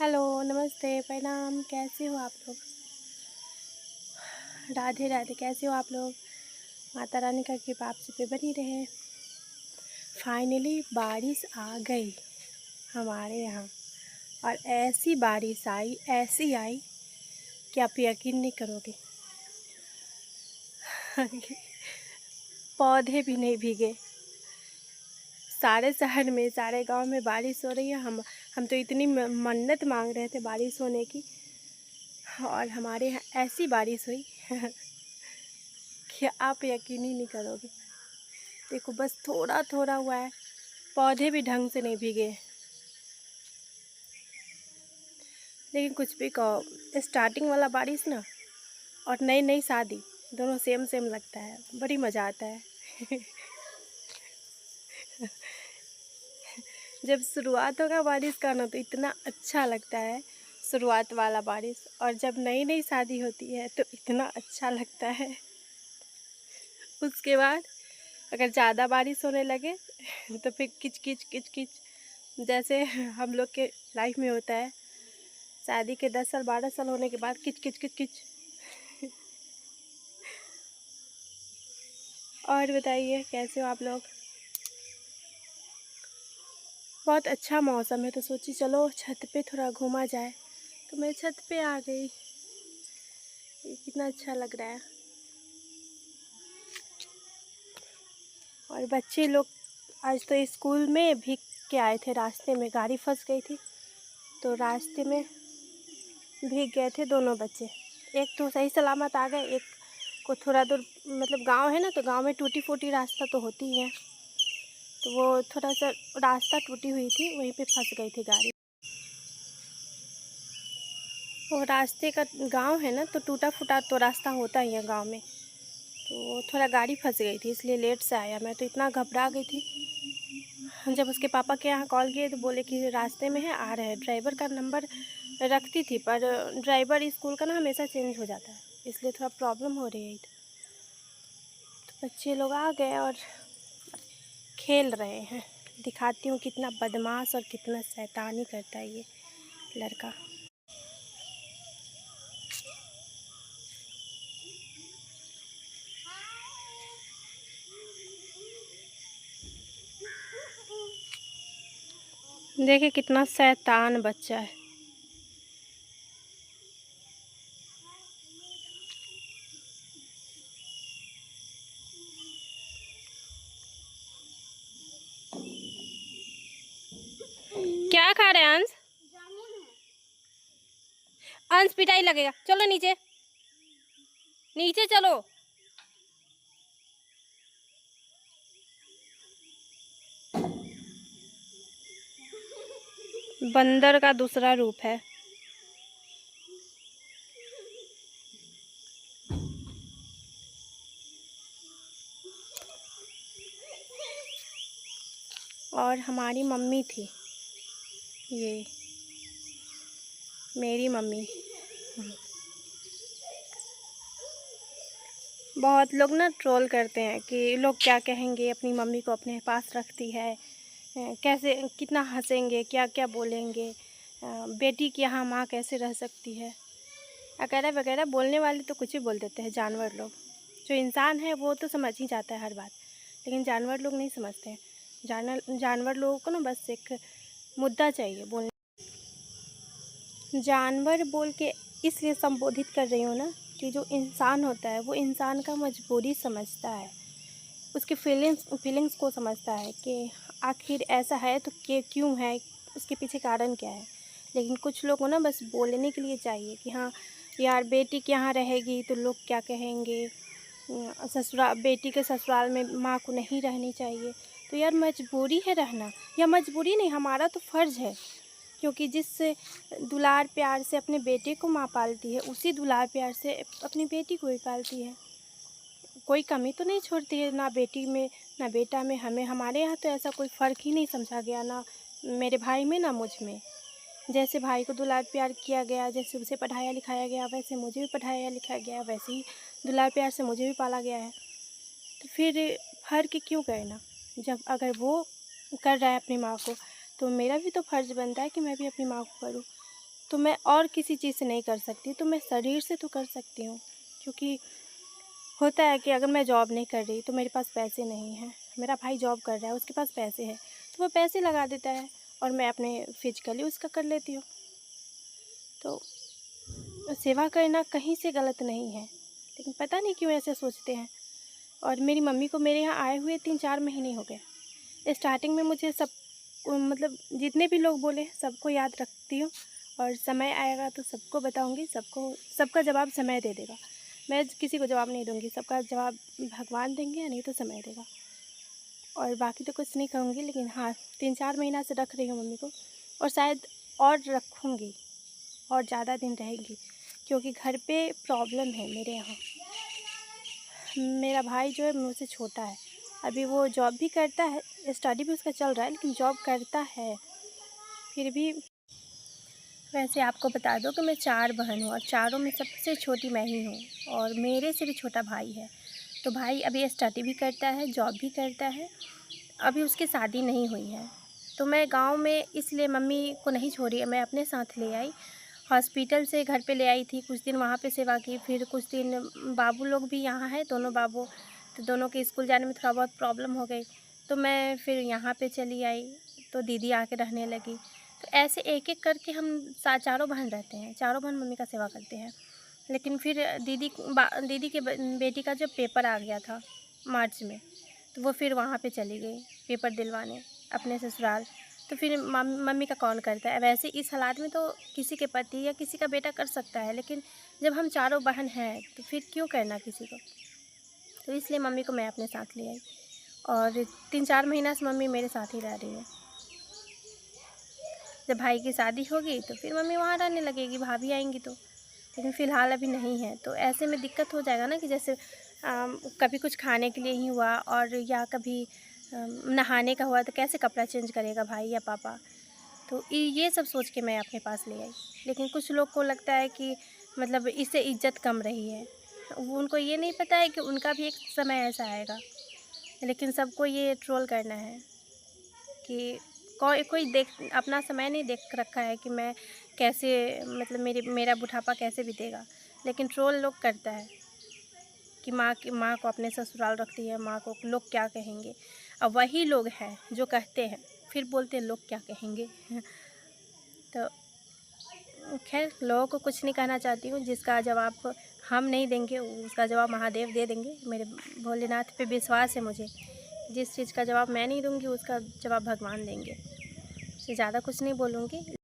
Hello, नमस्ते, प्रणाम। कैसे हो आप लोग? राधे राधे। कैसे हो आप लोग? माता रानी का कृपा आप सब पे बनी रहे। फाइनली बारिश आ गई हमारे यहाँ, और ऐसी बारिश आई, ऐसी आई कि आप यकीन नहीं करोगे। पौधे भी नहीं भीगे। सारे शहर में, सारे गांव में बारिश हो रही है। हम तो इतनी मन्नत मांग रहे थे बारिश होने की, और हमारे यहाँ ऐसी बारिश हुई कि आप यकीन ही नहीं करोगे। देखो, बस थोड़ा थोड़ा हुआ है, पौधे भी ढंग से नहीं भीगे। लेकिन कुछ भी कहो, स्टार्टिंग वाला बारिश ना और नई नई शादी दोनों सेम सेम लगता है। बड़ी मज़ा आता है। जब शुरुआत होगा बारिश का ना तो इतना अच्छा लगता है, शुरुआत वाला बारिश। और जब नई नई शादी होती है तो इतना अच्छा लगता है। उसके बाद अगर ज़्यादा बारिश होने लगे तो फिर किच किच किच किच, जैसे हम लोग के लाइफ में होता है। शादी के 10 साल 12 साल होने के बाद किच किच किच किच। और बताइए, कैसे हो आप लोग? बहुत अच्छा मौसम है तो सोची चलो छत पे थोड़ा घूमा जाए, तो मैं छत पे आ गई। ये कितना अच्छा लग रहा है। और बच्चे लोग आज तो स्कूल में भीग के आए थे। रास्ते में गाड़ी फंस गई थी तो रास्ते में भीग गए थे दोनों बच्चे। एक तो सही सलामत आ गए, एक को थोड़ा दूर, मतलब गांव है ना, तो गांव में टूटी फूटी रास्ता तो होती ही है, तो वो थोड़ा सा रास्ता टूटी हुई थी, वहीं पे फंस गई थी गाड़ी। वो रास्ते का गांव है ना, तो टूटा फूटा तो रास्ता होता ही है गांव में, तो थोड़ा गाड़ी फंस गई थी, इसलिए लेट से आया। मैं तो इतना घबरा गई थी। जब उसके पापा के यहाँ कॉल किए तो बोले कि रास्ते में है, आ रहे हैं। ड्राइवर का नंबर रखती थी, पर ड्राइवर स्कूल का ना हमेशा चेंज हो जाता है, इसलिए थोड़ा प्रॉब्लम हो रही है। तो बच्चे लोग आ गए और खेल रहे हैं। दिखाती हूँ कितना बदमाश और कितना शैतानी करता है ये लड़का। देखिए कितना शैतान बच्चा है। क्या खा रहे हैं अंश? अंश पिटाई लगेगा, चलो नीचे, नीचे चलो। बंदर का दूसरा रूप है। और हमारी मम्मी थी, ये मेरी मम्मी। बहुत लोग ना ट्रोल करते हैं कि लोग क्या कहेंगे, अपनी मम्मी को अपने पास रखती है, कैसे, कितना हंसेंगे, क्या क्या बोलेंगे, बेटी की यहाँ माँ कैसे रह सकती है, वगैरह वगैरह। बोलने वाले तो कुछ भी बोल देते हैं। जानवर लोग, जो इंसान है वो तो समझ ही जाता है हर बात, लेकिन जानवर लोग नहीं समझते हैं। जानवर लोगों को ना बस एक मुद्दा चाहिए बोलने। जानवर बोल के इसलिए संबोधित कर रही हूँ ना, कि जो इंसान होता है वो इंसान का मजबूरी समझता है, उसके फीलिंग्स को समझता है कि आखिर ऐसा है तो क्यों है, उसके पीछे कारण क्या है। लेकिन कुछ लोग को ना बस बोलने के लिए चाहिए कि हाँ यार, बेटी के यहाँ रहेगी तो लोग क्या कहेंगे, ससुराल, बेटी के ससुराल में माँ को नहीं रहनी चाहिए। तो यार मजबूरी है रहना, या मजबूरी नहीं, हमारा तो फ़र्ज़ है। क्योंकि जिस दुलार प्यार से अपने बेटे को माँ पालती है, उसी दुलार प्यार से अपनी बेटी को भी पालती है। कोई कमी तो नहीं छोड़ती है, ना बेटी में ना बेटा में। हमारे यहाँ तो ऐसा कोई फ़र्क ही नहीं समझा गया, ना मेरे भाई में ना मुझ में। जैसे भाई को दुलार प्यार किया गया, जैसे उसे पढ़ाया लिखाया गया, वैसे मुझे भी पढ़ाया लिखाया गया, वैसे ही दुलार प्यार से मुझे भी पाला गया है। तो फिर फ़र्क क्यों करना? जब अगर वो कर रहा है अपनी माँ को, तो मेरा भी तो फ़र्ज़ बनता है कि मैं भी अपनी माँ को करूँ। तो मैं और किसी चीज़ से नहीं कर सकती, तो मैं शरीर से तो कर सकती हूँ। क्योंकि होता है कि अगर मैं जॉब नहीं कर रही तो मेरे पास पैसे नहीं हैं, मेरा भाई जॉब कर रहा है उसके पास पैसे हैं, तो वो पैसे लगा देता है और मैं अपने फिजिकली उसका कर लेती हूँ। तो सेवा करना कहीं से गलत नहीं है, लेकिन पता नहीं क्यों ऐसे सोचते हैं। और मेरी मम्मी को मेरे यहाँ आए हुए 3-4 महीने हो गए। स्टार्टिंग में मुझे सब मतलब जितने भी लोग बोले सबको याद रखती हूँ, और समय आएगा तो सबको बताऊँगी, सबका जवाब समय दे देगा। मैं किसी को जवाब नहीं दूँगी, सबका जवाब भगवान देंगे या नहीं तो समय देगा। और बाकी तो कुछ नहीं कहूँगी, लेकिन हाँ 3-4 महीना से रख रही हूँ मम्मी को, और शायद और रखूँगी और ज़्यादा दिन रहेंगी, क्योंकि घर पे प्रॉब्लम है मेरे यहाँ। मेरा भाई जो है मुझसे छोटा है, अभी वो जॉब भी करता है, स्टडी भी उसका चल रहा है, लेकिन जॉब करता है। फिर भी वैसे आपको बता दूं कि मैं 4 बहन हूँ और चारों में सबसे छोटी मैं ही हूँ, और मेरे से भी छोटा भाई है। तो भाई अभी स्टडी भी करता है, जॉब भी करता है, अभी उसकी शादी नहीं हुई है। तो मैं गाँव में इसलिए मम्मी को नहीं छोड़ी, मैं अपने साथ ले आई। हॉस्पिटल से घर पे ले आई थी, कुछ दिन वहाँ पे सेवा की, फिर कुछ दिन बाबू लोग भी यहाँ हैं, दोनों बाबू, तो दोनों के स्कूल जाने में थोड़ा बहुत प्रॉब्लम हो गई, तो मैं फिर यहाँ पे चली आई, तो दीदी आके रहने लगी। तो ऐसे एक-एक करके हम चारों बहन रहते हैं, चारों बहन मम्मी का सेवा करते हैं। लेकिन फिर दीदी के बेटी का जब पेपर आ गया था मार्च में, तो वो फिर वहाँ पे चली गई पेपर दिलवाने अपने ससुराल। तो फिर मम्मी का कौन करता है? वैसे इस हालात में तो किसी के पति या किसी का बेटा कर सकता है, लेकिन जब हम चारों बहन हैं तो फिर क्यों करना किसी को? तो इसलिए मम्मी को मैं अपने साथ ले आई, और 3-4 महीना से मम्मी मेरे साथ ही रह रही है। जब भाई की शादी होगी तो फिर मम्मी वहाँ रहने लगेगी, भाभी आएँगी तो। लेकिन फ़िलहाल अभी नहीं है, तो ऐसे में दिक्कत हो जाएगा ना कि जैसे कभी कुछ खाने के लिए ही हुआ, और या कभी नहाने का हुआ, तो कैसे कपड़ा चेंज करेगा भाई या पापा? तो ये सब सोच के मैं अपने पास ले आई। लेकिन कुछ लोग को लगता है कि मतलब इससे इज़्ज़त कम रही है। वो उनको ये नहीं पता है कि उनका भी एक समय ऐसा आएगा। लेकिन सबको ये ट्रोल करना है कि कोई कोई देख अपना समय नहीं देख रखा है कि मैं कैसे, मतलब मेरा बुढ़ापा कैसे बीतेगा। लेकिन ट्रोल लोग करता है कि माँ को अपने ससुराल रखती है, माँ को लोग क्या कहेंगे। अब वही लोग हैं जो कहते हैं, फिर बोलते हैं लोग क्या कहेंगे। तो खैर लोगों को कुछ नहीं कहना चाहती हूँ, जिसका जवाब हम नहीं देंगे उसका जवाब महादेव दे देंगे। मेरे भोलेनाथ पे विश्वास है मुझे, जिस चीज़ का जवाब मैं नहीं दूँगी उसका जवाब भगवान देंगे। इससे ज़्यादा कुछ नहीं बोलूँगी।